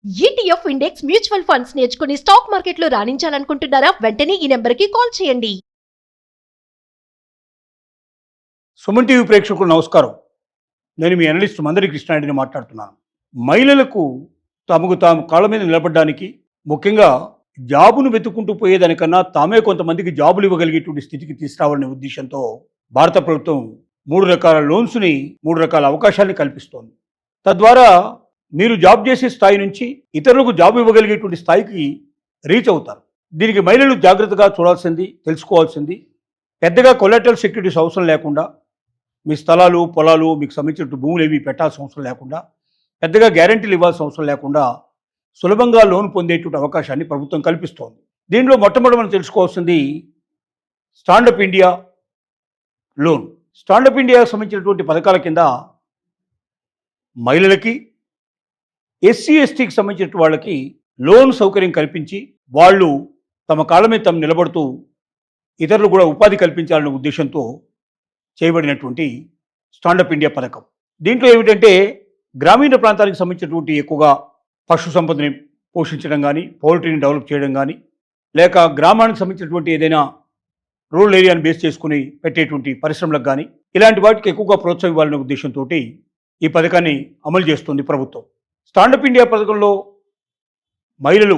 ETF index mutual funds నేర్చుకుని stock మార్కెట్లో రాణించాలనుకుంటున్నారా? వెంటనే ఈ నెంబర్కి కాల్ చేయండి. సుమన్ టీవీ ప్రేక్షకులు నమస్కారం. నేను మీ అనలిస్ట్ మందరి కృష్ణారెడ్డిని మాట్లాడుతున్నాను. మహిళలకు తమకు తాము కాళ్ళ మీద నిలబడడానికి, ముఖ్యంగా జాబును వెతుక్కుంటూ పోయేదానికన్నా తామే కొంతమందికి జాబులు ఇవ్వగలిగేటువంటి స్థితికి తీసుకురావాలనే ఉద్దేశంతో భారత ప్రభుత్వం 3 రకాల లోన్స్ని, 3 రకాల అవకాశాన్ని కల్పిస్తోంది. తద్వారా మీరు జాబ్ చేసే స్థాయి నుంచి ఇతరులకు జాబ్ ఇవ్వగలిగేటువంటి స్థాయికి రీచ్ అవుతారు. దీనికి మహిళలు జాగ్రత్తగా చూడాల్సింది, తెలుసుకోవాల్సింది, పెద్దగా కొలాటరల్ సెక్యూరిటీస్ అవసరం లేకుండా, మీ స్థలాలు, పొలాలు, మీకు సంబంధించిన భూములు ఏవి పెట్టాల్సిన అవసరం లేకుండా, పెద్దగా గ్యారంటీలు ఇవ్వాల్సిన అవసరం లేకుండా సులభంగా లోన్ పొందేటువంటి అవకాశాన్ని ప్రభుత్వం కల్పిస్తోంది. దీంట్లో మొట్టమొదటి మనం తెలుసుకోవాల్సింది స్టాండప్ ఇండియా లోన్. స్టాండప్ ఇండియాకు సంబంధించినటువంటి పథకాల కింద మహిళలకి, ఎస్సీ ఎస్టీకి సంబంధించిన వాళ్ళకి లోన్ సౌకర్యం కల్పించి వాళ్ళు తమ కాళ్ళ మీద తాము నిలబడుతూ ఇతరులు కూడా ఉపాధి కల్పించాలనే ఉద్దేశంతో చేయబడినటువంటి స్టాండప్ ఇండియా పథకం. దీంట్లో ఏమిటంటే గ్రామీణ ప్రాంతానికి సంబంధించినటువంటి ఎక్కువగా పశు సంపదని పోషించడం కానీ, పౌల్ట్రీని డెవలప్ చేయడం కానీ, లేక గ్రామానికి సంబంధించినటువంటి ఏదైనా రూరల్ ఏరియాని బేస్ చేసుకుని పెట్టేటువంటి పరిశ్రమలకు కానీ, ఇలాంటి వాటికి ఎక్కువగా ప్రోత్సాహం ఇవ్వాలనే ఉద్దేశంతో ఈ పథకాన్ని అమలు చేస్తుంది ప్రభుత్వం. స్టాండప్ ఇండియా పథకంలో మహిళలు,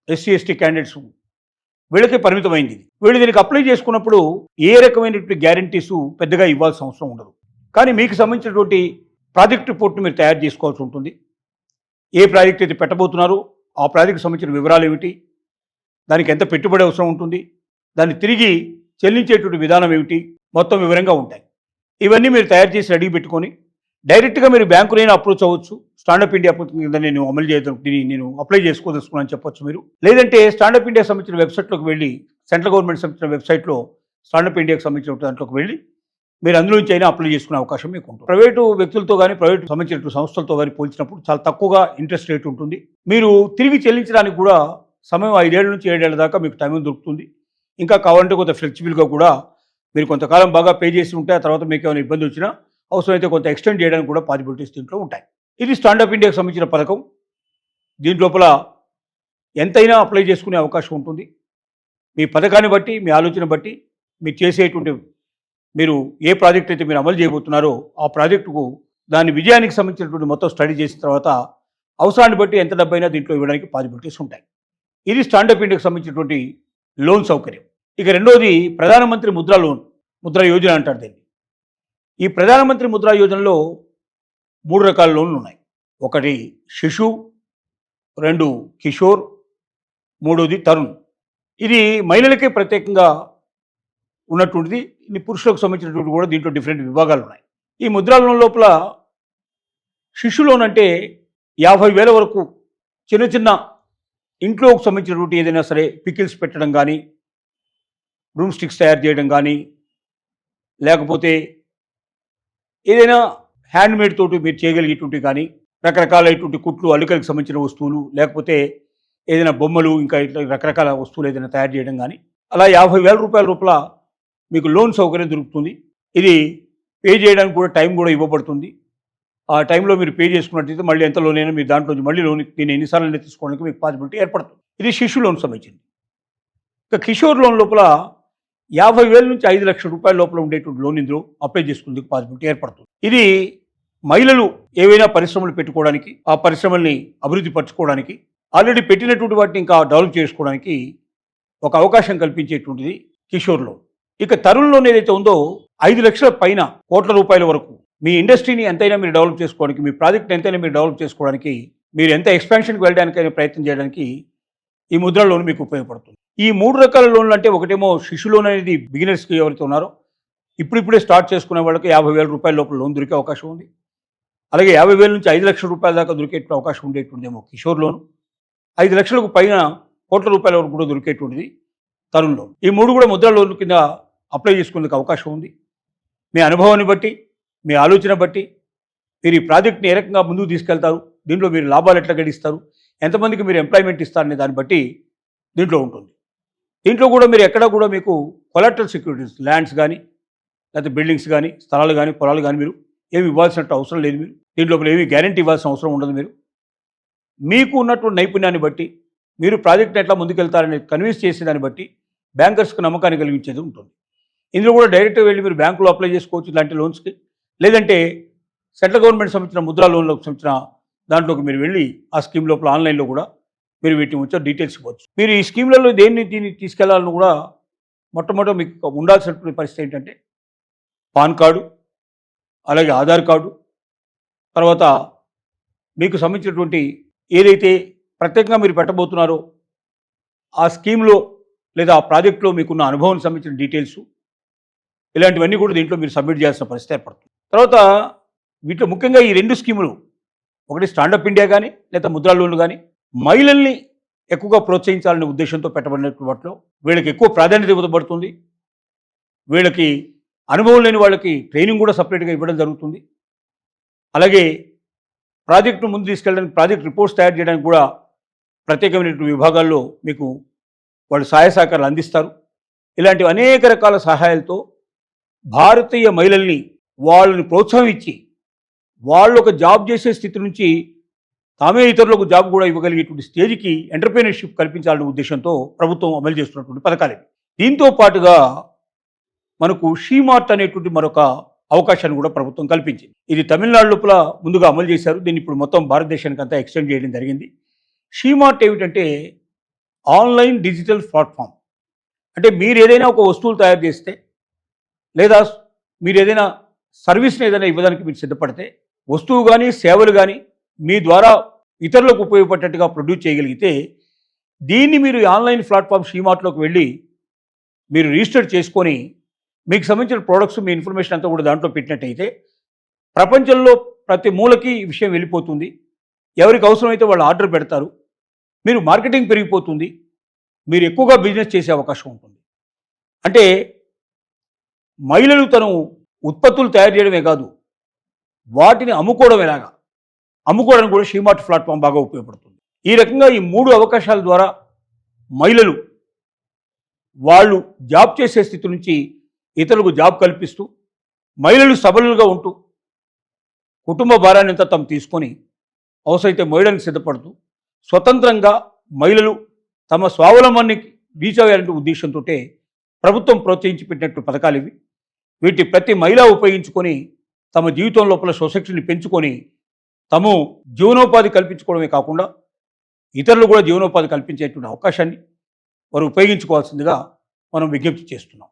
ఎస్సీ ఎస్టీ క్యాండిడేట్స్ వీళ్ళకే పరిమితమైంది. వీళ్ళు దీనికి అప్లై చేసుకున్నప్పుడు ఏ రకమైనటువంటి గ్యారంటీస్ పెద్దగా ఇవ్వాల్సిన అవసరం ఉండదు. కానీ మీకు సంబంధించినటువంటి ప్రాజెక్ట్ రిపోర్ట్ను మీరు తయారు చేసుకోవాల్సి ఉంటుంది. ఏ ప్రాజెక్ట్ అయితే పెట్టబోతున్నారో ఆ ప్రాజెక్ట్కి సంబంధించిన వివరాలు ఏమిటి, దానికి ఎంత పెట్టుబడి అవసరం ఉంటుంది, దాన్ని తిరిగి చెల్లించేటువంటి విధానం ఏమిటి, మొత్తం వివరంగా ఉంటాయి. ఇవన్నీ మీరు తయారు చేసి రెడీ పెట్టుకొని డైరెక్ట్గా మీరు బ్యాంకునైనా అప్రోచ్ అవ్వచ్చు. స్టాండప్ ఇండియా కింద నేను అమలు చేయడం, నేను అప్లై చేసుకోదలుచుకున్నాను చెప్పొచ్చు మీరు. లేదంటే స్టాండప్ ఇండియా సంబంధించిన వెబ్సైట్లోకి వెళ్ళి, సెంట్రల్ గవర్నమెంట్ సంబంధించిన వెబ్సైట్లో స్టాండప్ ఇండియాకి సంబంధించిన దాంట్లోకి వెళ్ళి మీరు అందులో నుంచి అయినా అప్లై చేసుకునే అవకాశం మీకు ఉంటుంది. ప్రైవేటు వ్యక్తులతో కానీ, ప్రైవేటు సంబంధించిన సంస్థలతో కానీ పోల్చినప్పుడు చాలా తక్కువగా ఇంట్రెస్ట్ రేట్ ఉంటుంది. మీరు తిరిగి చెల్లించడానికి కూడా సమయం 5 ఏళ్ల నుంచి 7 ఏళ్ల దాకా మీకు టైం దొరుకుతుంది. ఇంకా కావాలంటే కొంత ఫ్లెక్సిబుల్గా కూడా మీరు కొంతకాలం బాగా పే చేసి ఉంటే ఆ తర్వాత మీకు ఏమైనా ఇబ్బంది వచ్చినా అవసరమైతే కొంత ఎక్స్టెండ్ చేయడానికి కూడా పాసిబిలిటీస్ దీంట్లో ఉంటాయి. ఇది స్టాండప్ ఇండియాకి సంబంధించిన పథకం. దీంట్లోపల ఎంతైనా అప్లై చేసుకునే అవకాశం ఉంటుంది. మీ పథకాన్ని బట్టి, మీ ఆలోచన బట్టి, మీరు చేసేటువంటి, మీరు ఏ ప్రాజెక్ట్ అయితే మీరు అమలు చేయబోతున్నారో ఆ ప్రాజెక్టుకు దాని విజయానికి సంబంధించినటువంటి మొత్తం స్టడీ చేసిన తర్వాత అవసరాన్ని బట్టి ఎంత డబ్బైనా దీంట్లో ఇవ్వడానికి పాసిబిలిటీస్ ఉంటాయి. ఇది స్టాండప్ ఇండియాకి సంబంధించినటువంటి లోన్ సౌకర్యం. ఇక రెండోది ప్రధానమంత్రి ముద్రా లోన్, ముద్రా యోజన అంటారు దీన్ని. ఈ ప్రధానమంత్రి ముద్రా యోజనలో 3 రకాల లోన్లు ఉన్నాయి. ఒకటి శిశు, 2 కిషోర్, 3వది తరుణ్. ఇది మహిళలకే ప్రత్యేకంగా ఉన్నటువంటిది. ఇది పురుషులకు సంబంధించినటువంటి కూడా దీంట్లో డిఫరెంట్ విభాగాలు ఉన్నాయి. ఈ ముద్రా లోన్ లోపల శిశు లోన్ అంటే 50,000 వరకు చిన్న చిన్న ఇంట్లోకి సంబంధించినటువంటి ఏదైనా సరే పికిల్స్ పెట్టడం కానీ, బ్రూమ్ స్టిక్స్ తయారు చేయడం కానీ, లేకపోతే ఏదైనా హ్యాండ్మేడ్ తోటి మీరు చేయగలిగేటువంటి కానీ, రకరకాలైనటువంటి కుట్లు, అల్లికలకు సంబంధించిన వస్తువులు, లేకపోతే ఏదైనా బొమ్మలు, ఇంకా ఇట్లా రకరకాల వస్తువులు ఏదైనా తయారు చేయడం కానీ, అలా 50,000 రూపాయల రూపాయల మీకు లోన్ సౌకర్యం దొరుకుతుంది. ఇది పే చేయడానికి కూడా టైం కూడా ఇవ్వబడుతుంది. ఆ టైంలో మీరు పే చేసుకున్నట్టయితే మళ్ళీ ఎంత లోన్ అయినా మీరు దాంట్లో మళ్ళీ లోన్ నేను ఎన్నిసార్లు తీసుకోవడానికి మీకు పాసిబిలిటీ ఏర్పడుతుంది. ఇది శిశు లోన్ సంబంధించింది. ఇక కిషోర్ లోన్ లోపల 50,000 నుంచి 5 లక్షల రూపాయల లోపల ఉండేటువంటి లోన్ ఇందులో అప్లై చేసుకునేందుకు పాసిబిలిటీ ఏర్పడుతుంది. ఇది మహిళలు ఏవైనా పరిశ్రమలు పెట్టుకోవడానికి, ఆ పరిశ్రమల్ని అభివృద్ధి పరచుకోవడానికి, ఆల్రెడీ పెట్టినటువంటి వాటిని ఇంకా డెవలప్ చేసుకోవడానికి ఒక అవకాశం కల్పించేటువంటిది కిషోర్ లోన్. ఇక తరుణ్ లోన్ ఏదైతే ఉందో 5 లక్షల పైన కోట్ల రూపాయల వరకు మీ ఇండస్ట్రీని ఎంతైనా మీరు డెవలప్ చేసుకోవడానికి, మీ ప్రాజెక్ట్ని ఎంతైనా మీరు డెవలప్ చేసుకోవడానికి, మీరు ఎంత ఎక్స్పాన్షన్కి వెళ్ళడానికైనా ప్రయత్నం చేయడానికి ఈ ముద్రా లోన్ మీకు ఉపయోగపడుతుంది. ఈ 3 రకాల లోన్లు అంటే ఒకటేమో శిశు లోన్ అనేది బిగినర్స్కి ఎవరైతే ఉన్నారో ఇప్పుడిప్పుడే స్టార్ట్ చేసుకునే వాళ్ళకి 50,000 రూపాయల లోపల లోన్ దొరికే అవకాశం ఉంది. అలాగే 50,000 నుంచి 5 లక్షల రూపాయల దాకా దొరికే అవకాశం ఉండేటువంటిదేమో కిషోర్ లోను. 5 లక్షలకు పైన కోట్ల రూపాయల వరకు కూడా దొరికేటువంటిది తరుణ్ లోన్. ఈ 3 కూడా ముద్రా లోన్ కింద అప్లై చేసుకునేందుకు అవకాశం ఉంది. మీ అనుభవాన్ని బట్టి, మీ ఆలోచన బట్టి మీరు ఈ ప్రాజెక్ట్ని ఏ రకంగా ముందుకు తీసుకెళ్తారు, దీంట్లో మీరు లాభాలు ఎట్లా గడిస్తారు, ఎంతమందికి మీరు ఎంప్లాయ్మెంట్ ఇస్తారనే దాన్ని బట్టి దీంట్లో ఉంటుంది. దీంట్లో కూడా మీరు ఎక్కడ కూడా మీకు కొలాటరల్ సెక్యూరిటీస్, ల్యాండ్స్ కానీ, లేకపోతే బిల్డింగ్స్ కానీ, స్థలాలు కానీ, పొలాలు కానీ మీరు ఏమి ఇవ్వాల్సినట్టు అవసరం లేదు. మీరు దీంట్లో ఏమి గ్యారెంటీ ఇవ్వాల్సిన అవసరం ఉండదు. మీరు మీకు ఉన్నటువంటి నైపుణ్యాన్ని బట్టి మీరు ప్రాజెక్ట్ని ఎట్లా ముందుకెళ్తారని కన్విన్స్ చేసేదాన్ని బట్టి బ్యాంకర్స్కి నమ్మకాన్ని కలిగించేది ఉంటుంది. ఇందులో కూడా డైరెక్ట్గా వెళ్ళి మీరు బ్యాంకులో అప్లై చేసుకోవచ్చు ఇలాంటి లోన్స్కి. లేదంటే సెంట్రల్ గవర్నమెంట్ సంబంధించిన ముద్రా లోన్లకు సంబంధించిన దాంట్లోకి మీరు వెళ్ళి ఆ స్కీమ్ లోపల ఆన్లైన్లో కూడా మీరు వీటిని వచ్చే డీటెయిల్స్ ఇవ్వచ్చు. మీరు ఈ స్కీమ్లలో దీన్ని తీసుకెళ్లాలని కూడా మొట్టమొదటి మీకు ఉండాల్సినటువంటి పరిస్థితి ఏంటంటే పాన్ కార్డు, అలాగే ఆధార్ కార్డు, తర్వాత మీకు సంబంధించినటువంటి ఏదైతే ప్రత్యేకంగా మీరు పెట్టబోతున్నారో ఆ స్కీమ్లో లేదా ఆ ప్రాజెక్టులో మీకున్న అనుభవం సంబంధించిన డీటెయిల్స్, ఇలాంటివన్నీ కూడా దీంట్లో మీరు సబ్మిట్ చేయాల్సిన పరిస్థితి ఏర్పడుతుంది. తర్వాత వీటిలో ముఖ్యంగా ఈ 2 స్కీములు, ఒకటి స్టాండప్ ఇండియా కానీ లేదా ముద్రా లోన్లు కానీ, మహిళల్ని ఎక్కువగా ప్రోత్సహించాలనే ఉద్దేశంతో పెట్టబడినటువంటి వాటిలో వీళ్ళకి ఎక్కువ ప్రాధాన్యత ఇవ్వబడుతుంది. వీళ్ళకి అనుభవం లేని వాళ్ళకి ట్రైనింగ్ కూడా సపరేట్గా ఇవ్వడం జరుగుతుంది. అలాగే ప్రాజెక్టును ముందు తీసుకెళ్ళడానికి, ప్రాజెక్ట్ రిపోర్ట్స్ తయారు చేయడానికి కూడా ప్రత్యేకమైనటువంటి విభాగాల్లో మీకు వాళ్ళు సహాయ సహకారాలు అందిస్తారు. ఇలాంటి అనేక రకాల సహాయాలతో భారతీయ మహిళల్ని వాళ్ళని ప్రోత్సాహం ఇచ్చి వాళ్ళు ఒక జాబ్ చేసే స్థితి నుంచి తామే ఇతరులకు జాబ్ కూడా ఇవ్వగలిగేటువంటి స్టేజ్కి ఎంటర్‌ప్రెన్యూర్‌షిప్ కల్పించాలనే ఉద్దేశంతో ప్రభుత్వం అమలు చేస్తున్నటువంటి పథకాలు ఇవి. దీంతో పాటుగా మనకు షీ-మార్ట్ అనేటువంటి మరొక అవకాశాన్ని కూడా ప్రభుత్వం కల్పించింది. ఇది తమిళనాడు లోపల ముందుగా అమలు చేశారు. దీన్ని ఇప్పుడు మొత్తం భారతదేశానికి అంతా ఎక్స్టెండ్ చేయడం జరిగింది. షీ-మార్ట్ ఏమిటంటే ఆన్లైన్ డిజిటల్ ప్లాట్ఫామ్. అంటే మీరు ఏదైనా ఒక వస్తువులు తయారు చేస్తే లేదా మీరు ఏదైనా సర్వీస్ని ఏదైనా ఇవ్వడానికి మీరు సిద్ధపడితే, వస్తువు కానీ సేవలు కానీ మీ ద్వారా ఇతరులకు ఉపయోగపడేట్టుగా ప్రొడ్యూస్ చేయగలిగితే, దీన్ని మీరు ఆన్లైన్ ప్లాట్ఫామ్ షీ-మార్ట్‌లోకి వెళ్ళి మీరు రిజిస్టర్ చేసుకొని మీకు సంబంధించిన ప్రోడక్ట్స్, మీ ఇన్ఫర్మేషన్ అంతా కూడా దాంట్లో పెట్టినట్టయితే ప్రపంచంలో ప్రతి మూలకి ఈ విషయం వెళ్ళిపోతుంది. ఎవరికి అవసరమైతే వాళ్ళు ఆర్డర్ పెడతారు. మీరు మార్కెటింగ్ పెరిగిపోతుంది. మీరు ఎక్కువగా బిజినెస్ చేసే అవకాశం ఉంటుంది. అంటే మహిళలు తను ఉత్పత్తులు తయారు చేయడమే కాదు, వాటిని అమ్ముకోవడం ఎలాగా, అమ్ముకోవడానికి కూడా షీ-మార్ట్ ప్లాట్ఫామ్ బాగా ఉపయోగపడుతుంది. ఈ రకంగా ఈ 3 అవకాశాల ద్వారా మహిళలు వాళ్ళు జాబ్ చేసే స్థితి నుంచి ఇతరులకు జాబ్ కల్పిస్తూ, మహిళలు సబలుగా ఉంటూ కుటుంబ భారాన్ని అంతా తాము తీసుకొని అవసరమైతే మహిళలకు సిద్ధపడుతూ స్వతంత్రంగా మహిళలు తమ స్వావలంబనానికి రీచ్ అయ్యాలంటే ఉద్దేశంతో ప్రభుత్వం ప్రోత్సహించి పెట్టినట్టు పథకాలు ఇవి. వీటి ప్రతి మహిళ ఉపయోగించుకొని తమ జీవితం లోపల సొసైటీని పెంచుకొని తాము జీవనోపాధి కల్పించుకోవడమే కాకుండా ఇతరులు కూడా జీవనోపాధి కల్పించేటువంటి అవకాశాన్ని వారు ఉపయోగించుకోవాల్సిందిగా మనం విజ్ఞప్తి చేస్తున్నాం.